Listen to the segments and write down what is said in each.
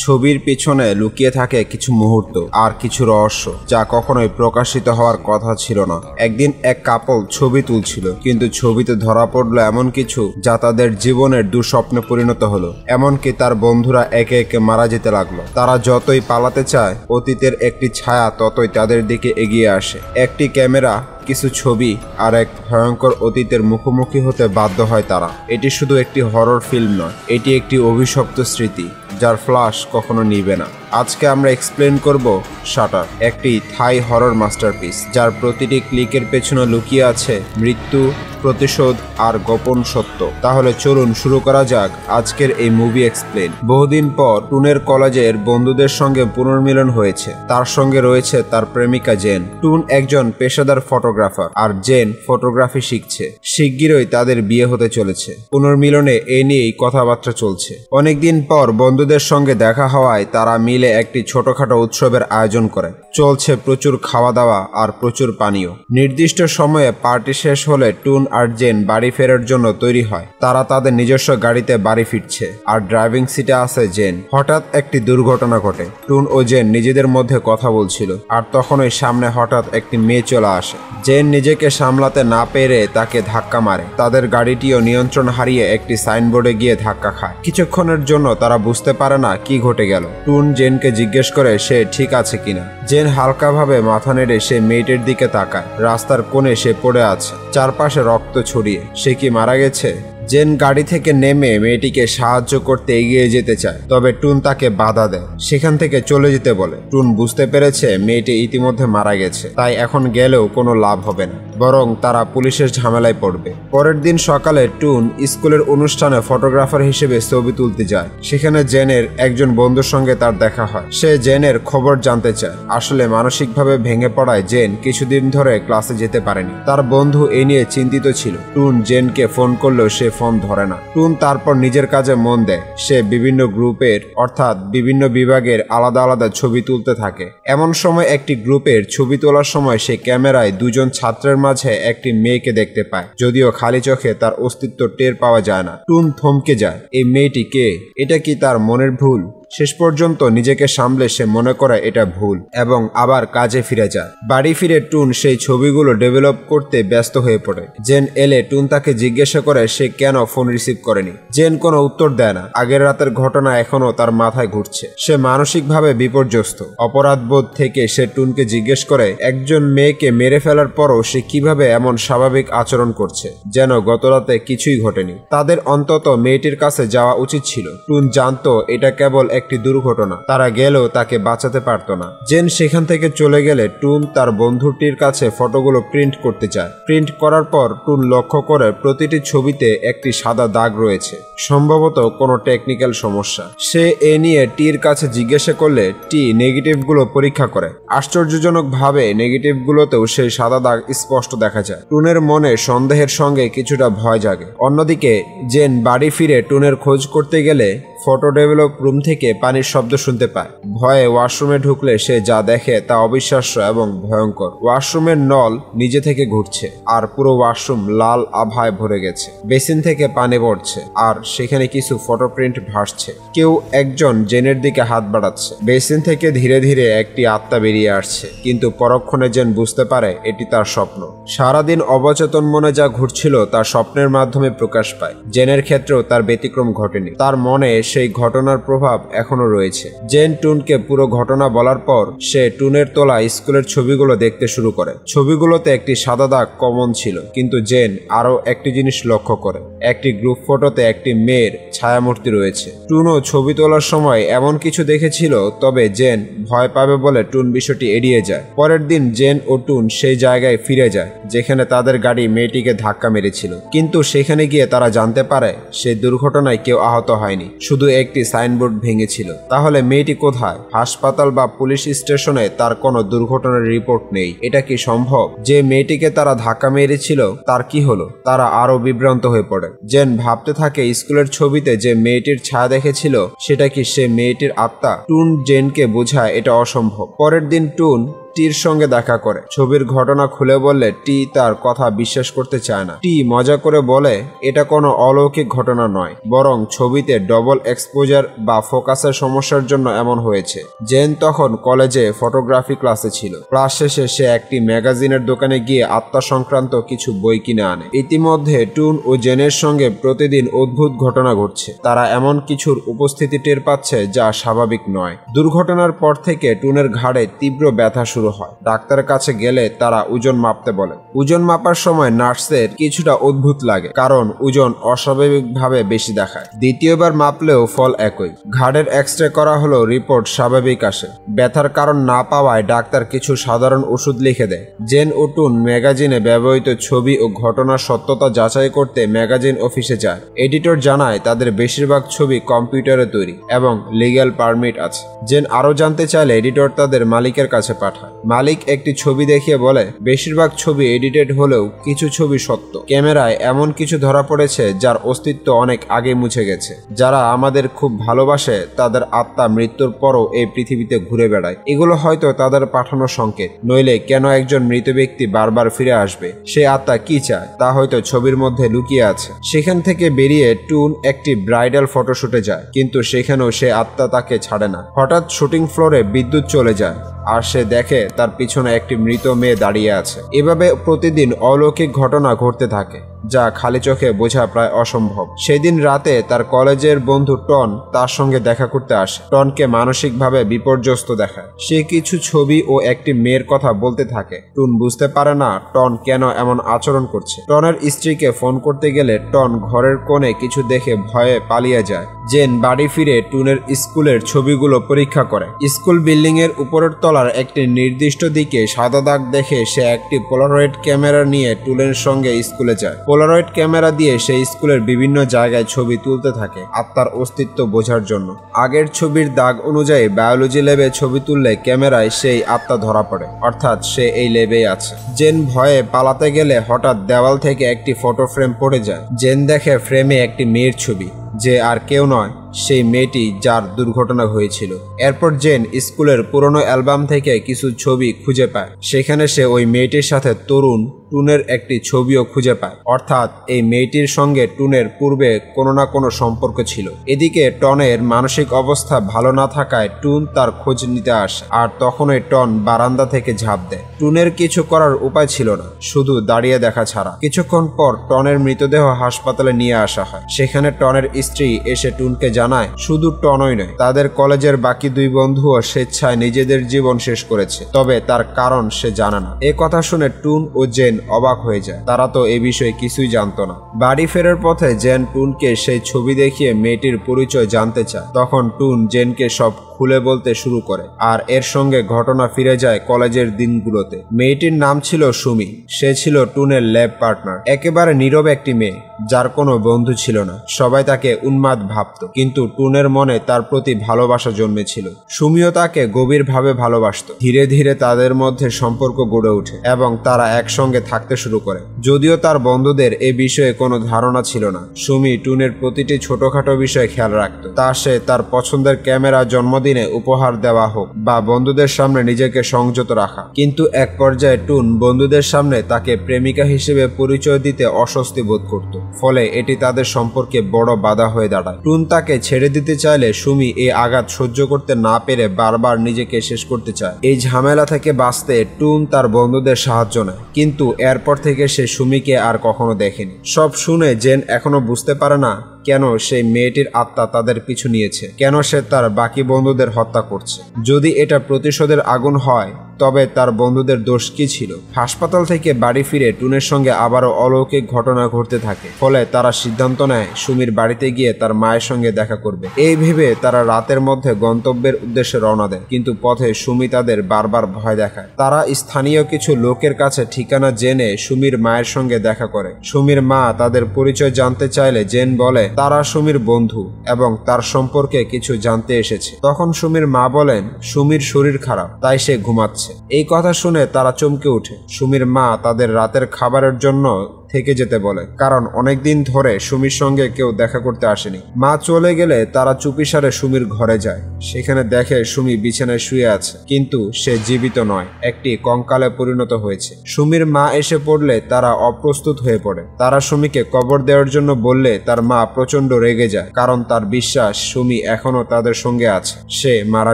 ছবির পিছনে লুকিয়ে থাকে কিছু মুহূর্ত আর কিছু রহস্য যা কখনোই প্রকাশিত হওয়ার কথা ছিল না। একদিন এক কাপল ছবি তুলছিল, কিন্তু ছবিতে ধরা পড়লো এমন কিছু যা তাদের জীবনের দুঃস্বপ্নে পরিণত হলো। এমনকি তার বন্ধুরা একে একে মারা যেতে লাগলো। তারা যতই পালাতে চায়, অতীতের একটি ছায়া ততই তাদের দিকে এগিয়ে আসে। একটি ক্যামেরা, কিছু ছবি আর এক ভয়ঙ্কর অতীতের মুখোমুখি হতে বাধ্য হয় তারা। এটি শুধু একটি হরর ফিল্ম নয়, এটি একটি অভিশপ্ত স্মৃতি যার ফ্ল্যাশ কখনো নিবে না। আজকে আমরা এক্সপ্লেন করব শাটার, একটি থাই হরর মাস্টারপিস যার প্রতিটি ক্লিকের পেছনে লুকিয়ে আছে মৃত্যু, প্রতিশোধ আর গোপন সত্য। তাহলে চলুন শুরু করা যাক আজকের এই মুভি এক্সপ্লেন। বহুদিন পর টুনের কলেজের বন্ধুদের সঙ্গে পুনর্মিলন হয়েছে। তার সঙ্গে রয়েছে তার প্রেমিকা জেন। টুন একজন পেশাদার ফটোগ্রাফার আর জেন ফটোগ্রাফি শিখছে। শিগগিরই তাদের বিয়ে হতে চলেছে। পুনর্মিলনে এ নিয়েই কথাবার্তা চলছে। অনেকদিন পর বন্ধুদের সঙ্গে দেখা হওয়ায় তারা মিলে একটি ছোটখাটো উৎসবের আয়োজন করে। চলছে প্রচুর খাওয়া দাওয়া আর প্রচুর পানীয়। নির্দিষ্ট সময়ে পার্টি শেষ হলে টুন আর জেন বাড়ি ফেরার জন্য তৈরি হয়। তারা তাদের নিজস্ব গাড়িতে বাড়ি ফিরছে আর ড্রাইভিং সিটে আছে জেন। হঠাৎ একটি দুর্ঘটনা ঘটে। টুন ও জেন নিজেদের মধ্যে কথা বলছিল, আর তখনই সামনে হঠাৎ একটি মেয়ে চলে আসে। জেন নিজেকে সামলাতে না পেরে তাকে ধাক্কা মারে। তাদের গাড়িটিও নিয়ন্ত্রণ হারিয়ে একটি সাইনবোর্ডে গিয়ে ধাক্কা খায়। কিছুক্ষণের জন্য তারা বুঝতে পারে না কি ঘটে গেল। টুন জেনকে জিজ্ঞেস করে সে ঠিক আছে কিনা। জেন হালকাভাবে মাথা নেড়ে সে মেয়েটির দিকে তাকায়। রাস্তার কোণে সে পড়ে আছে, চারপাশে রক্ত ছড়িয়ে। সে কি মারা গেছে? জেন গাড়ি থেকে নেমে মেয়েটিকে সাহায্য করতে এগিয়ে যেতে চায়, তবে টুন তাকে বাধা দেয়, সেখান থেকে চলে যেতে বলে। টুন বুঝতে পেরেছে মেয়েটি ইতিমধ্যে মারা গেছে, তাই এখন গেলেও কোনো লাভ হবে না, বরং তারা পুলিশের ঝামেলায় পড়বে। পরের দিন সকালে টুন স্কুলের অনুষ্ঠানে ফটোগ্রাফার হিসেবে ছবি তুলতে যায়। সেখানে জেনের একজন বন্ধুর সঙ্গে তার দেখা হয়। সে জেনের খবর জানতে চায়। আসলে মানসিকভাবে ভেঙে পড়ায় জেন কিছুদিন ধরে ক্লাসে যেতে পারেনি। তার বন্ধু এ নিয়ে চিন্তিত ছিল। টুন জেনকে ফোন করলেও সে ফোন ধরে না। টুন তারপর নিজের কাজে মন দেয়। সে বিভিন্ন গ্রুপের অর্থাৎ বিভিন্ন বিভাগের আলাদা আলাদা ছবি তুলতে থাকে। এমন সময় একটি গ্রুপের ছবি তোলার সময় সে ক্যামেরায় দুজন ছাত্রের মাঝে একটি মেয়েকে দেখতে পায়, যদিও খালি চোখে তার অস্তিত্ব টের পাওয়া যায় না। টুন থমকে যায়। এই মেয়েটি কে? এটা কি তার মনের ভুল? শেষ পর্যন্ত নিজেকে সামলে সে মনে করে এটা ভুল এবং আবার কাজে ফিরে যায়। বাড়ি ফিরে টুন সেই ছবিগুলো ডেভেলপ করতে ব্যস্ত হয়ে পড়ে। জেন এলে টুন তাকে জিজ্ঞাসা করে সে কেন ফোন রিসিভ করেনি। জেন কোনো উত্তর দেয় না। আগের রাতের ঘটনা এখনো তার মাথায় ঘুরছে। সে মানসিকভাবে বিপর্যস্ত। অপরাধবোধ থেকে সে টুনকে জিজ্ঞেস করে একজন মেয়েকে মেরে ফেলার পরও সে কিভাবে এমন স্বাভাবিক আচরণ করছে, যেন গতরাতে কিছুই ঘটেনি। তাদের অন্তত মেয়েটির কাছে যাওয়া উচিত ছিল। টুন জানতো এটা কেবল একটি দুর্ঘটনা। তারা গেলেও তাকে বাঁচাতে পারত না। জেন সেখান থেকে চলে গেলে টুন তার বন্ধুটির কাছে ফটোগুলো প্রিন্ট করতে চায়। প্রিন্ট করার পর টুন লক্ষ্য করে প্রতিটি ছবিতে একটি সাদা দাগ রয়েছে, সম্ভবত কোনো টেকনিক্যাল সমস্যা। সে এ নিয়ে টির কাছে জিজ্ঞাসা করলে টি নেগেটিভগুলো পরীক্ষা করে। আশ্চর্যজনকভাবে নেগেটিভগুলোতেও সেই সাদা দাগ স্পষ্ট দেখা যায়। টুনের মনে সন্দেহের সঙ্গে কিছুটা ভয় জাগে। অন্যদিকে জেন বাড়ি ফিরে টুনের খোঁজ করতে গেলে ফটো ডেভেলপ রুম থেকে পানির শব্দ শুনতে পায়। ভয়ে ওয়াশরুমে ঢুকলে সে যা দেখে তা অবিশ্বাস্য এবং ভয়ঙ্কর। ওয়াশরুমের নল নিজে থেকে ঘুরছে আর পুরো ওয়াশরুম লাল আভায় ভরে গেছে। বেসিন থেকে পানি পড়ছে আর সেখানে কিছু ফটো প্রিন্ট ভাসছে। কেউ একজন জেনের দিকে হাত বাড়াচ্ছে। বেসিন থেকে ধীরে ধীরে একটি আত্মা বেরিয়ে আসছে, কিন্তু পরক্ষণে জেন বুঝতে পারে এটি তার স্বপ্ন। সারাদিন অবচেতন মনে যা ঘুরছিল তা স্বপ্নের মাধ্যমে প্রকাশ পায়। জেনের ক্ষেত্রেও তার ব্যতিক্রম ঘটেনি। তার মনে সেই ঘটনার প্রভাব এখনো রয়েছে। জেন টুনকে পুরো ঘটনা বলার পর সে টুনের তোলা স্কুলের ছবিগুলো দেখতে শুরু করে। ছবিগুলোতে একটি সাদা দাগ কমন ছিল, কিন্তু জেন আরো একটি জিনিস লক্ষ্য করে। একটি গ্রুপ ফটোতে একটি মেয়ের ছায়ামূর্তি রয়েছে। টুনও ছবি তোলার সময় এমন কিছু দেখেছিল, তবে জেন ভয় পাবে বলে টুন বিষয়টি এড়িয়ে যায়। পরের দিন জেন ও টুন সেই জায়গায় ফিরে যায় যেখানে তাদের গাড়ি মেয়েটিকে ধাক্কা মেরেছিল, কিন্তু সেখানে গিয়ে তারা জানতে পারে সেই দুর্ঘটনায় কেউ আহত হয়নি, শুধু একটি সাইনবোর্ড ভেঙেছিল। তাহলে মেয়েটি কোথায়? হাসপাতাল বা পুলিশ স্টেশনে তার কোনো দুর্ঘটনার রিপোর্ট নেই। এটা কি সম্ভব? যে মেয়েটিকে তারা ধাক্কা মেরেছিল তার কি হলো? তারা আরো বিভ্রান্ত হয়ে পড়ে। জেন ভাবতে থাকে স্কুলের ছবিতে যে মেয়েটির ছায়া দেখেছিল সেটা কি সে মেয়েটির আত্মা? টুন জেনকে বোঝায় এটা অসম্ভব। পরের দিন টুন টির সঙ্গে দেখা করে। ছবির ঘটনা খুলে বললে টি তার কথা বিশ্বাস করতে চায় না। টি মজা করে বলে এটা কোনো অলৌকিক ঘটনা নয়, বরং ছবিতে ডবল এক্সপোজার বা ফোকাসের সমস্যার জন্য এমন হয়েছে। জেন তখন কলেজে ফটোগ্রাফি ক্লাসে ছিল। ক্লাস শেষে সে একটি ম্যাগাজিনের দোকানে গিয়ে আত্মা সংক্রান্ত কিছু বই কিনে আনে। ইতিমধ্যে টুন ও জেনের সঙ্গে প্রতিদিন অদ্ভুত ঘটনা ঘটছে। তারা এমন কিছুর উপস্থিতি টের পাচ্ছে যা স্বাভাবিক নয়। দুর্ঘটনার পর থেকে টুনের ঘাড়ে তীব্র ব্যথা শুরু হয়। ডাক্তারের কাছে গেলে তারা ওজন মাপতে বলে। ওজন মাপার সময় নার্সের কিছুটা অদ্ভুত লাগে, কারণ ওজন অস্বাভাবিকভাবে বেশি দেখায়। দ্বিতীয়বার মাপলেও ফল একই। ঘাড়ের এক্সরে করা হলো, রিপোর্ট স্বাভাবিক আসে। ব্যথার কারণ না পাওয়ায় ডাক্তার কিছু সাধারণ ওষুধ লিখে দেয়। জেন ও টুন ম্যাগাজিনে ব্যবহৃত ছবি ও ঘটনার সত্যতা যাচাই করতে ম্যাগাজিন অফিসে যায়। এডিটর জানায় তাদের বেশিরভাগ ছবি কম্পিউটারে তৈরি এবং লিগ্যাল পারমিট আছে। জেন আরও জানতে চাইলে এডিটর তাদের মালিকের কাছে পাঠায়। মালিক একটি ছবি দেখিয়ে বলে বেশিরভাগ ছবি এডিটেড হলেও কিছু ছবি সত্য। ক্যামেরায় এমন কিছু ধরা পড়েছে যার অস্তিত্ব অনেক আগে মুছে গেছে। যারা আমাদের খুব ভালোবাসে তাদের আত্মা মৃত্যুর পরও এই পৃথিবীতে ঘুরে বেড়ায়। এগুলো হয়তো তাদের পাঠানো সংকেত, নইলে কেন একজন মৃত ব্যক্তি বারবার ফিরে আসবে? সে আত্মা কি চায় তা হয়তো ছবির মধ্যে লুকিয়ে আছে। সেখান থেকে বেরিয়ে টুন একটি ব্রাইডাল ফটোশুটে যায়, কিন্তু সেখানেও সে আত্মা তাকে ছাড়ে না। হঠাৎ শুটিং ফ্লোরে বিদ্যুৎ চলে যায় আর সে দেখে তার পিছনে একটি মৃত মেয়ে দাঁড়িয়ে আছে। এভাবে প্রতিদিন অলৌকিক ঘটনা ঘটতে থাকে, যা খালি চোখে বোঝা প্রায় অসম্ভব। সেদিন রাতে তার কলেজের বন্ধু টন তার সঙ্গে দেখা করতে আসে। টনকে মানসিকভাবে বিপর্যস্ত দেখায়। সে কিছু ছবি ও একটি মেয়ের কথা বলতে থাকে। টুন বুঝতে পারে না টন কেন এমন আচরণ করছে। টনের স্ত্রীকে ফোন করতে গেলে টন ঘরের কোণে কিছু দেখে ভয়ে পালিয়ে যায়। জেন বাড়ি ফিরে টুনের স্কুলের ছবিগুলো পরীক্ষা করে। স্কুল বিল্ডিং এর উপরের তলার একটি নির্দিষ্ট দিকে সাদা দাগ দেখে সে একটি পোলারয়েড ক্যামেরা নিয়ে টুনের সঙ্গে স্কুলে যায়। পোলারয়েড ক্যামেরা দিয়ে সে স্কুলের বিভিন্ন জায়গায় ছবি তুলতে থাকে আত্মার অস্তিত্ব বোঝার জন্য। আগের ছবির দাগ অনুযায়ী বায়োলজি ল্যাবে ছবি তুললে ক্যামেরায় সেই আত্মা ধরা পড়ে, অর্থাৎ সে এই ল্যাবেই আছে। জেন ভয়ে পালাতে গেলে হঠাৎ দেওয়াল থেকে একটি ফটো ফ্রেম পড়ে যায়। জেন দেখে ফ্রেমে একটি মেয়ের ছবি, যে আর কেউ নয়, সেই মেয়েটি যার দুর্ঘটনা হয়েছিল। এরপর জেন স্কুলের পুরনো অ্যালবাম থেকে কিছু ছবি খুঁজে পায়। সেখানে সে ওই মেয়েটির সাথে তরুণ টুনের একটি ছবিও খুঁজে পায়, অর্থাৎ এই মেয়েটির সঙ্গে টুনের পূর্বে কোনো না কোনো সম্পর্ক ছিল। এদিকে টনের মানসিক অবস্থা ভালো না থাকায় টুন তার খোঁজ নিতে আসে, আর তখনই টন বারান্দা থেকে ঝাঁপ দেয়। টুনের কিছু করার উপায় ছিল না, শুধু দাঁড়িয়ে দেখা ছাড়া। কিছুক্ষণ পর টনের মৃতদেহ হাসপাতালে নিয়ে আসা হয়। সেখানে টনের স্ত্রী এসে টুনকে জানায় শুধু টনই নয়, তাদের কলেজের বাকি দুই বন্ধুও স্বেচ্ছায় নিজেদের জীবন শেষ করেছে, তবে তার কারণ সে জানে না। এ কথা শুনে টুন ও জেন অবাক হয়ে যায়। তারা তো এ বিষয়ে কিছুই জানতো না। বাড়ি ফেরার পথে জেন টুনকে সেই ছবি দেখিয়ে মেয়েটির পরিচয় জানতে চায়। তখন টুন জেনকে সব খুলে বলতে শুরু করে, আর এর সঙ্গে ঘটনা ফিরে যায় কলেজের দিনগুলোতে। মেয়েটির নাম ছিল সুমি। সে ছিল টুনের ল্যাব পার্টনার। একেবারে নীরব একটি মেয়ে, যার কোনো বন্ধু ছিল না। সবাই তাকে উন্মাদ ভাবত, কিন্তু টুনের মনে তার প্রতি ভালোবাসা জন্মেছিল। সুমিও তাকে গভীরভাবে ভালোবাসত। ধীরে ধীরে তাদের মধ্যে সম্পর্ক গড়ে ওঠে এবং তারা একসঙ্গে থাকতে শুরু করে। যদিও তার বন্ধুদের এ বিষয়ে কোনো ধারণা ছিল না। সুমি টুনের প্রতিটি ছোটখাটো বিষয়ে খেয়াল রাখত। তা সে তার পছন্দের ক্যামেরা, জন্মদিনে উপহার দেওয়া হোক বা বন্ধুদের সামনে নিজেকে সংযত রাখা। কিন্তু এক পর্যায়ে টুন বন্ধুদের সামনে তাকে প্রেমিকা হিসেবে পরিচয় দিতে অস্বস্তি বোধ করত। ফলে এটি তাদের সম্পর্কে বড় বাধা হয়ে দাঁড়ায়। টুন তাকে ছেড়ে দিতে চাইলে সুমি এই আঘাত সহ্য করতে না পেরে বারবার নিজেকে শেষ করতে চায়। এই ঝামেলা থেকে বাঁচতে টুন তার বন্ধুদের সাহায্য নেয়, কিন্তু এরপর থেকে সে সুমিকে আর কখনো দেখেনি। সব শুনে জেন এখনো বুঝতে পারে না কেন সেই মেয়েটির আত্মা তাদের পিছু নিয়েছে, কেন সে তার বাকি বন্ধুদের হত্যা করছে। যদি এটা প্রতিশোধের আগুন হয়, তবে তার বন্ধুদের দোষ কি ছিল? হাসপাতাল থেকে বাড়ি ফিরে টুনের সঙ্গে আবারও অলৌকিক ঘটনা ঘটতে থাকে। ফলে তারা সিদ্ধান্ত নেয় সুমির বাড়িতে গিয়ে তার মায়ের সঙ্গে দেখা করবে। এই ভেবে তারা রাতের মধ্যে গন্তব্যের উদ্দেশ্যে রওনা দেয়, কিন্তু পথে সুমি তাদের বারবার ভয় দেখায়। তারা স্থানীয় কিছু লোকের কাছে ঠিকানা জেনে সুমির মায়ের সঙ্গে দেখা করে। সুমির মা তাদের পরিচয় জানতে চাইলে জেন বলে তারা সুমির বন্ধু এবং তার সম্পর্কে কিছু জানতে এসেছে। তখন সুমির মা বলেন সুমির শরীর খারাপ, তাই সে ঘুমাচ্ছে। এই কথা শুনে তারা চমকে ওঠে। সুমির মা তাদের রাতের খাবারের জন্য থেকে যেতে বলে, কারণ অনেকদিন ধরে সুমির সঙ্গে কেউ দেখা করতে আসেনি। মা চলে গেলে তারা চুপিসারে সুমির ঘরে যায়। সেখানে দেখে সুমি বিছানায় শুয়ে আছে, কিন্তু সে জীবিত নয়, একটি কঙ্কালে পরিণত হয়েছে। সুমির মা এসে পড়লে তারা অপ্রস্তুত হয়ে পড়ে। তারা সুমিকে কবর দেওয়ার জন্য বললে তার মা প্রচন্ড রেগে যায়, কারণ তার বিশ্বাস সুমি এখনো তাদের সঙ্গে আছে, সে মারা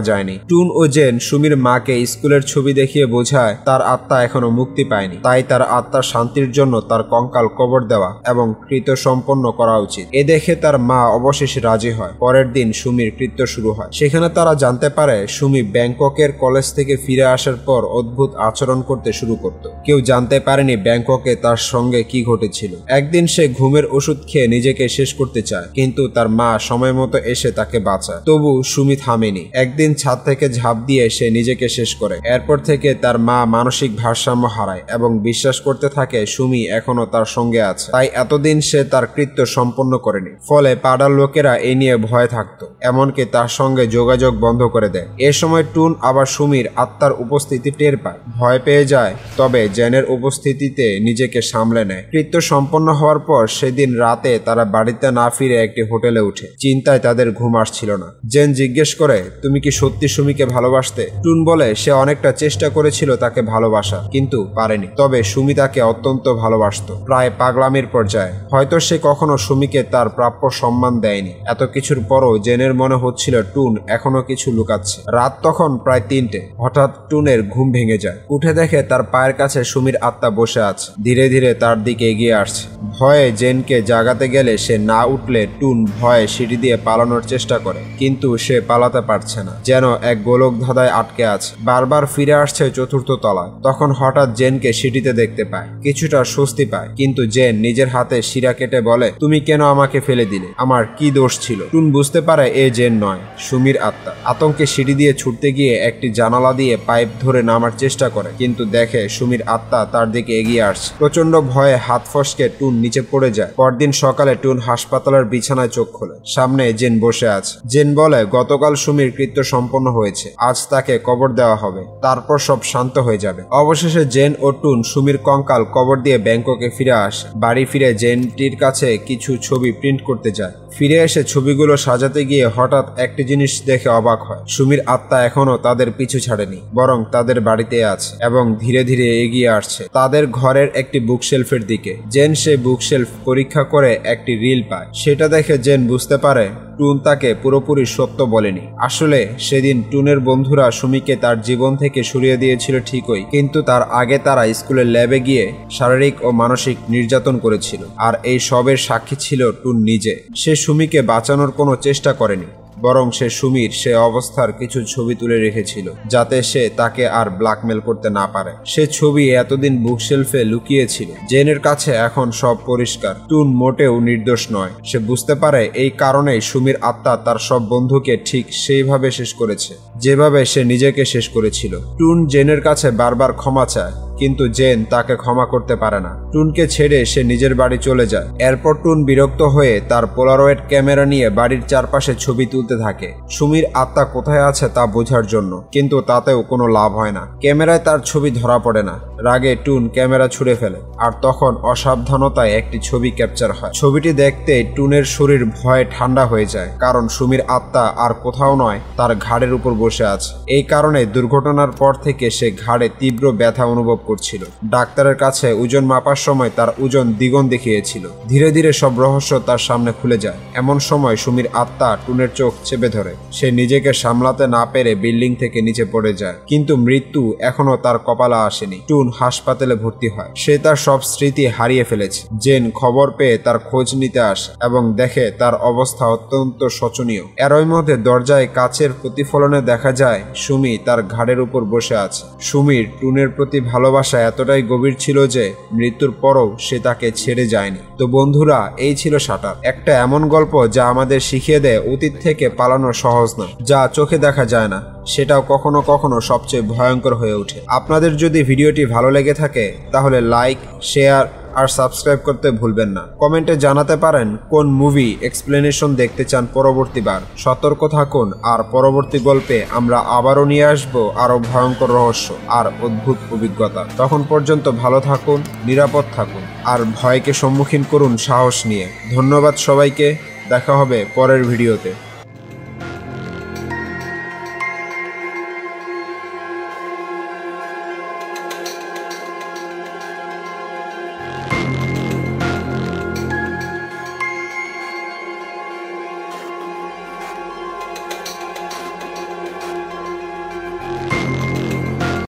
যায়নি। টুন ও জেন সুমির মাকে স্কুলের ছবি দেখিয়ে বোঝায় তার আত্মা এখনো মুক্তি পায়নি, তাই তার আত্মার শান্তির জন্য তার কঙ্কাল কবর দেওয়া এবং কৃত্য সম্পন্ন করা উচিত। এ দেখে তার মা অবশেষে রাজি হয়। পরের দিন সুমির কৃত্য শুরু হয়। সেখানে তারা জানতে পারে সুমি ব্যাংককের কলেজ থেকে ফিরে আসার পর অদ্ভুত আচরণ করতে শুরু করত। কেউ জানতে পারেনি ব্যাংককে তার সঙ্গে কি ঘটেছিল। একদিন সে ঘুমের ওষুধ খেয়ে নিজেকে শেষ করতে চায়, কিন্তু তার মা সময় মতো এসে তাকে বাঁচায়। তবু সুমি থামেনি। একদিন ছাদ থেকে ঝাঁপ দিয়ে সে নিজেকে শেষ করে। এরপর থেকে তার মা মানসিক ভারসাম্য হারায় এবং বিশ্বাস করতে থাকে সুমি এখনো তার সঙ্গে আছে, তাই এতদিন সে তার কৃত্য সম্পন্ন করেনি। ফলে পাড়ার লোকেরা এই নিয়ে ভয় থাকত, এমনকি তার সঙ্গে যোগাযোগ বন্ধ করে দেয়। এ সময় টুন আবার সুমির আত্মার উপস্থিতি টের পায়, ভয় পেয়ে যায়, তবে জেনের উপস্থিতিতে নিজেকে সামলে নেয়। কৃত্য সম্পন্ন হওয়ার পর সেদিন রাতে তারা বাড়িতে না ফিরে একটি হোটেলে উঠে। চিন্তায় তাদের ঘুম আসছিল না। জেন জিজ্ঞেস করে, তুমি কি সত্যি সুমিকে ভালোবাসতে? টুন বলে সে অনেকটা চেষ্টা করেছিল তাকে ভালোবাসা, কিন্তু পারেনি। তবে সুমি তাকে অত্যন্ত ভালোবাসত, প্রায় পাগলামির পর্যায়ে। হয়তো সে কখনো সুমিকে তার প্রাপ্য সম্মান দেয়নি। এত কিছুর পরও জেনের মনে হচ্ছিল টুন এখনো কিছু লুকাচ্ছে। রাত তখন প্রায় 3টে। হঠাৎ টুনের ঘুম ভেঙে যায়। উঠে দেখে তার পায়ের কাছে সুমির আত্মা বসে আছে, ধীরে ধীরে তার দিকে এগিয়ে আসছে। ভয়ে জেনকে জাগাতে গেলে সে না উঠলে টুন ভয়ে সিঁড়ি দিয়ে পালানোর চেষ্টা করে, কিন্তু সে পালাতে পারছে না, যেন এক গোলক ধাঁধায় আটকে আছে। বারবার ফিরে আসছে 4র্থ তলায়। তখন হঠাৎ জেনকে সিঁড়িতে দেখতে পায়, কিছুটা স্বস্তি পায়, কিন্তু জেন নিজের হাতে শিরা কেটে বলে, তুমি কেন আমাকে ফেলে দিলে? আমার কি দোষ ছিল? টুন বুঝতে পারে এ জেন নয়, সুমির আত্মা। আতঙ্কে সিঁড়ি দিয়ে ছুটতে গিয়ে একটি জানালা দিয়ে পাইপ ধরে নামার চেষ্টা করে, কিন্তু দেখে সুমির আত্মা তার দিকে এগিয়ে আসছে। প্রচন্ড ভয়ে হাত ফসকে টুন নিচে পড়ে যায়। পরদিন সকালে টুন হাসপাতালের বিছানায় চোখ খোলে। সামনে জেন বসে আছে। জেন বলে, গতকাল সুমির কৃত্য সম্পন্ন হয়েছে, আজ তাকে কবর দেওয়া হবে, তারপর সব শান্ত হয়ে যাবে। অবশেষে জেন ও টুন সুমির কঙ্কাল কবর দিয়ে ব্যাংককে ফিরে আসে। বাড়ি ফিরে জেনটির কাছে কিছু ছবি প্রিন্ট করতে যায়। ফিরে এসে ছবিগুলো সাজাতে গিয়ে হঠাৎ একটি জিনিস দেখে অবাক হয়। সুমির আত্মা এখনো তাদের পিছু ছাড়েনি, বরং তাদের বাড়িতে আছে এবং ধীরে ধীরে এগিয়ে আসছে তাদের ঘরের একটি বুকশেলফের দিকে। জেন সে বুকশেলফ পরীক্ষা করে একটি রিল পায়। সেটা দেখে জেন বুঝতে পারে টুন তাকে পুরোপুরি সত্য বলেনি। আসলে সেদিন টুনের বন্ধুরা সুমিকে তার জীবন থেকে সরিয়ে দিয়েছিল ঠিকই, কিন্তু তার আগে তারা স্কুলের ল্যাবে গিয়ে শারীরিক ও মানসিক নির্যাতন করেছিল, আর এই সবের সাক্ষী ছিল টুন নিজে। সে সুমিকে বাঁচানোর কোনো চেষ্টা করেনি, বরং সে সুমির সে অবস্থার কিছু ছবি তুলে রেখেছিল, যাতে সে তাকে আর ব্ল্যাকমেল করতে না পারে। সে ছবি এতদিন বুকশেলফে লুকিয়েছিল। জেনের কাছে এখন সব পরিষ্কার, টুন মোটেও নির্দোষ নয়। সে বুঝতে পারে এই কারণেই সুমির আত্মা তার সব বন্ধুকে ঠিক সেইভাবে শেষ করেছে, যেভাবে সে নিজেকে শেষ করেছিল। টুন জেনের কাছে বারবার ক্ষমা চায়, কিন্তু জেন তাকে ক্ষমা করতে পারে না। টুনকে ছেড়ে সে নিজের বাড়ি চলে যায়। এরপর টুন বিরক্ত হয়ে তার পোলারয়েড ক্যামেরা নিয়ে বাড়ির চারপাশে ছবি তুলতে থাকে, সুমির আত্মা কোথায় আছে তা বোঝার জন্য, কিন্তু তাতেও কোনো লাভ হয় না। ক্যামেরায় তার ছবি ধরা পড়ে না। রাগে টুন ক্যামেরা ছুঁড়ে ফেলে, আর তখন অসাবধানতায় একটি ছবি ক্যাপচার হয়। ছবিটি দেখতে টুনের শরীর ভয়ে ঠান্ডা হয়ে যায়, কারণ সুমির আত্মা আর কোথাও নয়, তার ঘাড়ের উপর বসে আছে। এই কারণে দুর্ঘটনার পর থেকে সে ঘাড়ে তীব্র ব্যথা অনুভব করছিল। ডাক্তারের কাছে ওজন মাপার সময় তার ওজন দ্বিগুণ দেখিয়েছিল। ধীরে ধীরে সব রহস্য তার সামনে খুলে যায়। এমন সময় সুমির আত্মা টুনের চোখ চেপে ধরে। সে নিজেকে সামলাতে না পেরে বিল্ডিং থেকে নিচে পড়ে যায়, কিন্তু মৃত্যু এখনো তার কপালে আসেনি। টুন হাসপাতালে ভর্তি হয়। সে তার সব স্মৃতি হারিয়ে ফেলেছে। জেন খবর পেয়ে তার খোঁজ নিতে আসে এবং দেখে তার অবস্থা অত্যন্ত শোচনীয়। এরই মধ্যে দরজায় কাচের প্রতিফলনে দেখা যায় সুমি তার ঘাড়ের উপর বসে আছে। সুমির টুনের প্রতি ভালোবাসা এতটাই গভীর ছিল যে মৃত্যুর পরও সে তাকে ছেড়ে যায়নি। তো বন্ধুরা, এই ছিল শাটার, একটা এমন গল্প যা আমাদের শিখিয়ে দেয় অতীত থেকে পালানো সহজ না, যা চোখে দেখা যায় না সেটাও কখনো কখনো সবচেয়ে ভয়ঙ্কর হয়ে ওঠে। আপনাদের যদি ভিডিওটি ভালো লেগে থাকে তাহলে লাইক, শেয়ার আর সাবস্ক্রাইব করতে ভুলবেন না। কমেন্টে জানাতে পারেন কোন মুভি এক্সপ্লেনেশন দেখতে চান পরবর্তীবার। সতর্ক থাকুন, আর পরবর্তী গল্পে আমরা আবারও নিয়ে আসবো আরো ভয়ঙ্কর রহস্য আর অদ্ভুত অভিজ্ঞতা। তখন পর্যন্ত ভালো থাকুন, নিরাপদ থাকুন, আর ভয়কে সম্মুখীন করুন সাহস নিয়ে। ধন্যবাদ সবাইকে, দেখা হবে পরের ভিডিওতে।